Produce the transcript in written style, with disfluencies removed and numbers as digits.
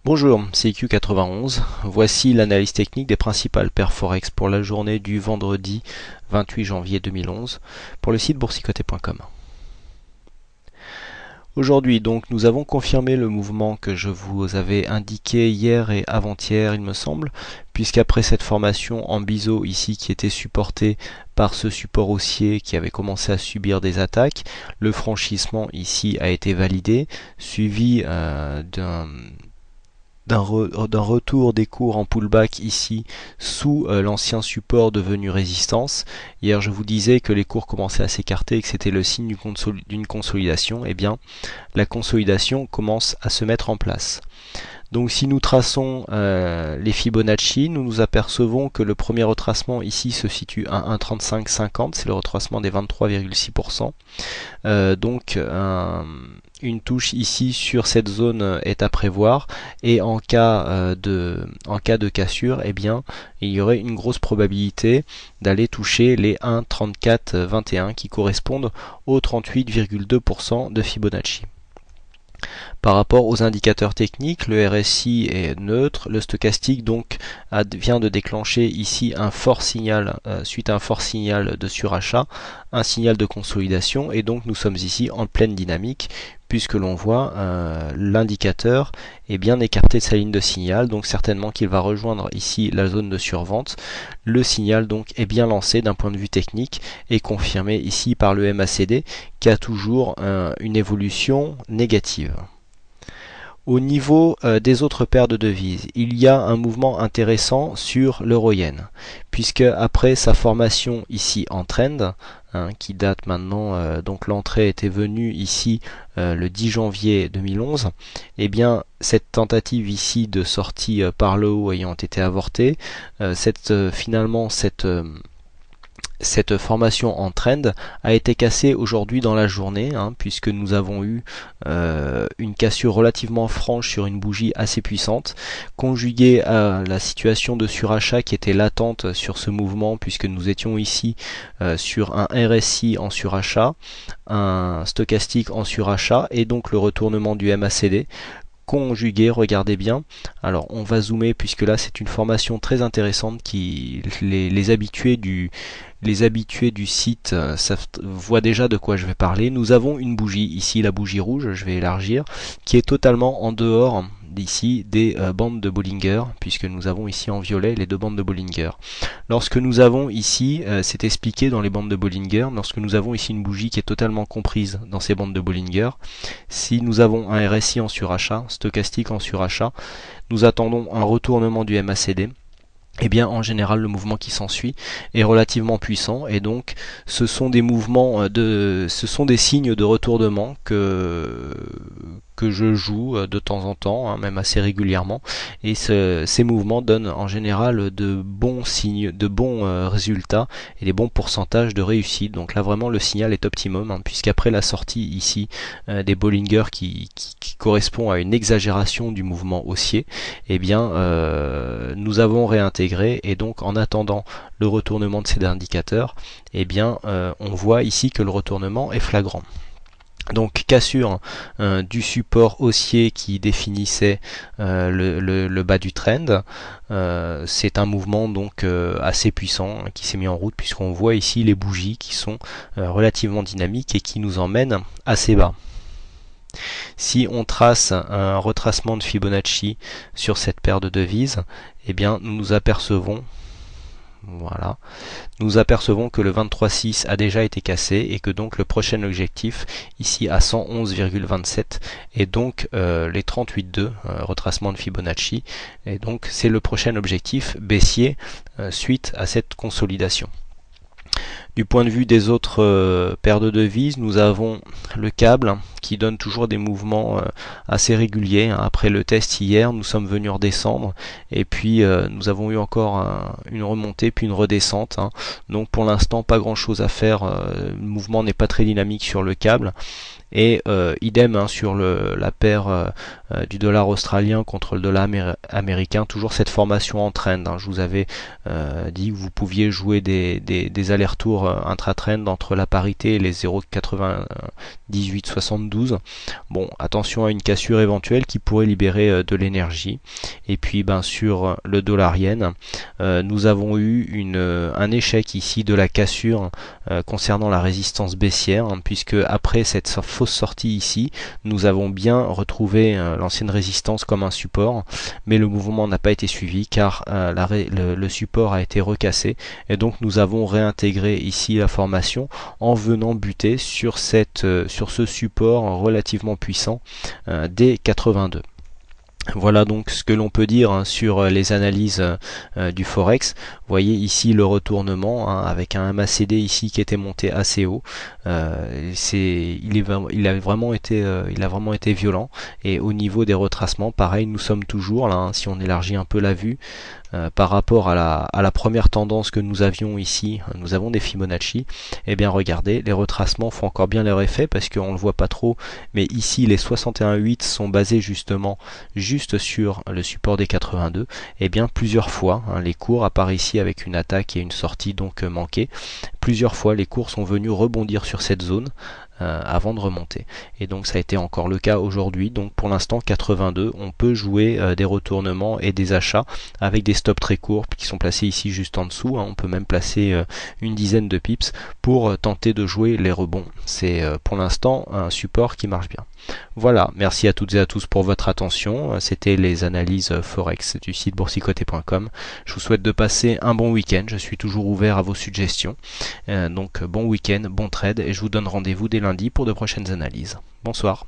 Bonjour, c'est IQ91. Voici l'analyse technique des principales paires Forex pour la journée du vendredi 28 janvier 2011 pour le site boursicoté.com. Aujourd'hui, donc, nous avons confirmé le mouvement que je vous avais indiqué hier et avant-hier, il me semble, puisqu'après cette formation en biseau ici qui était supportée par ce support haussier qui avait commencé à subir des attaques, le franchissement ici a été validé, suivi d'un retour des cours en pullback ici sous l'ancien support devenu résistance. Hier je vous disais que les cours commençaient à s'écarter et que c'était le signe d'une consolidation. Eh bien la consolidation commence à se mettre en place. Donc si nous traçons les Fibonacci, nous nous apercevons que le premier retracement ici se situe à 1,3550, c'est le retracement des 23,6%. Donc une touche ici sur cette zone est à prévoir, et en cas de cassure, eh bien il y aurait une grosse probabilité d'aller toucher les 1,3421 qui correspondent aux 38,2% de Fibonacci. Par rapport aux indicateurs techniques, le RSI est neutre, le stochastique donc vient de déclencher ici un fort signal, suite à un fort signal de surachat, un signal de consolidation, et donc nous sommes ici en pleine dynamique puisque l'on voit l'indicateur est bien écarté de sa ligne de signal, donc certainement qu'il va rejoindre ici la zone de survente. Le signal donc est bien lancé d'un point de vue technique et confirmé ici par le MACD qui a toujours une évolution négative. Au niveau des autres paires de devises, il y a un mouvement intéressant sur l'euro-yen, puisque après sa formation ici en trend, qui date maintenant, donc l'entrée était venue ici le 10 janvier 2011, et bien cette tentative ici de sortie par le haut ayant été avortée, finalement cette formation en trend a été cassée aujourd'hui dans la journée, puisque nous avons eu une cassure relativement franche sur une bougie assez puissante, conjuguée à la situation de surachat qui était latente sur ce mouvement, puisque nous étions ici sur un RSI en surachat, un stochastique en surachat, et donc le retournement du MACD conjugué, regardez bien. Alors on va zoomer puisque là c'est une formation très intéressante qui les habitués du site voient déjà de quoi je vais parler. Nous avons une bougie ici, la bougie rouge, je vais élargir, qui est totalement en dehors d'ici des bandes de Bollinger, puisque nous avons ici en violet les deux bandes de Bollinger. Lorsque nous avons ici, c'est expliqué dans les bandes de Bollinger, lorsque nous avons ici une bougie qui est totalement comprise dans ces bandes de Bollinger, si nous avons un RSI en surachat, stochastique en surachat, nous attendons un retournement du MACD. Eh bien en général le mouvement qui s'ensuit est relativement puissant, et donc ce sont des mouvements ce sont des signes de retournement que je joue de temps en temps, même assez régulièrement, et ces mouvements donnent en général de bons signes, de bons résultats et des bons pourcentages de réussite. Donc là vraiment le signal est optimum, puisqu'après la sortie ici des Bollinger qui correspond à une exagération du mouvement haussier, eh bien nous avons réintégré, et donc en attendant le retournement de ces indicateurs, eh bien on voit ici que le retournement est flagrant. Donc cassure du support haussier qui définissait le bas du trend. C'est un mouvement donc assez puissant qui s'est mis en route, puisqu'on voit ici les bougies qui sont relativement dynamiques et qui nous emmènent assez bas. Si on trace un retracement de Fibonacci sur cette paire de devises, eh bien nous nous apercevons que le 23,6 a déjà été cassé, et que donc le prochain objectif ici à 111,27 est donc les 38,2 retracement de Fibonacci, et donc c'est le prochain objectif baissier suite à cette consolidation. Du point de vue des autres paires de devises, nous avons le câble qui donne toujours des mouvements assez réguliers. Après le test hier, nous sommes venus redescendre, et puis nous avons eu encore une remontée puis une redescente. Donc pour l'instant pas grand chose à faire, le mouvement n'est pas très dynamique sur le câble, Et idem sur la paire du dollar australien contre le dollar américain, toujours cette formation en trend. Je vous avais dit que vous pouviez jouer des allers-retours intra-trend entre la parité et les 0,9872. Bon, attention à une cassure éventuelle qui pourrait libérer de l'énergie. Et puis sur le dollar yen, nous avons eu un échec ici de la cassure concernant la résistance baissière, puisque après cette fausse sortie ici, nous avons bien retrouvé l'ancienne résistance comme un support, mais le mouvement n'a pas été suivi car le support a été recassé, et donc nous avons réintégré ici la formation en venant buter sur ce support relativement puissant des 82. Voilà donc ce que l'on peut dire sur les analyses du Forex. Vous voyez ici le retournement avec un MACD ici qui était monté assez haut. Il a vraiment été violent. Et au niveau des retracements, pareil, nous sommes toujours là, si on élargit un peu la vue, par rapport à la première tendance que nous avions ici, nous avons des Fibonacci. Et bien regardez, les retracements font encore bien leur effet parce qu'on ne le voit pas trop, mais ici les 61,8 sont basés justement juste sur le support des 82. Et bien plusieurs fois, les cours, à part ici avec une attaque et une sortie donc manquée, plusieurs fois les cours sont venus rebondir sur cette zone avant de remonter. Et donc ça a été encore le cas aujourd'hui. Donc pour l'instant 82, on peut jouer des retournements et des achats avec des stops très courts qui sont placés ici juste en dessous. On peut même placer une dizaine de pips pour tenter de jouer les rebonds. C'est pour l'instant un support qui marche bien. Voilà, merci à toutes et à tous pour votre attention. C'était les analyses Forex du site boursicoté.com. Je vous souhaite de passer un bon week-end. Je suis toujours ouvert à vos suggestions. Donc bon week-end, bon trade, et je vous donne rendez-vous dès lundi pour de prochaines analyses. Bonsoir.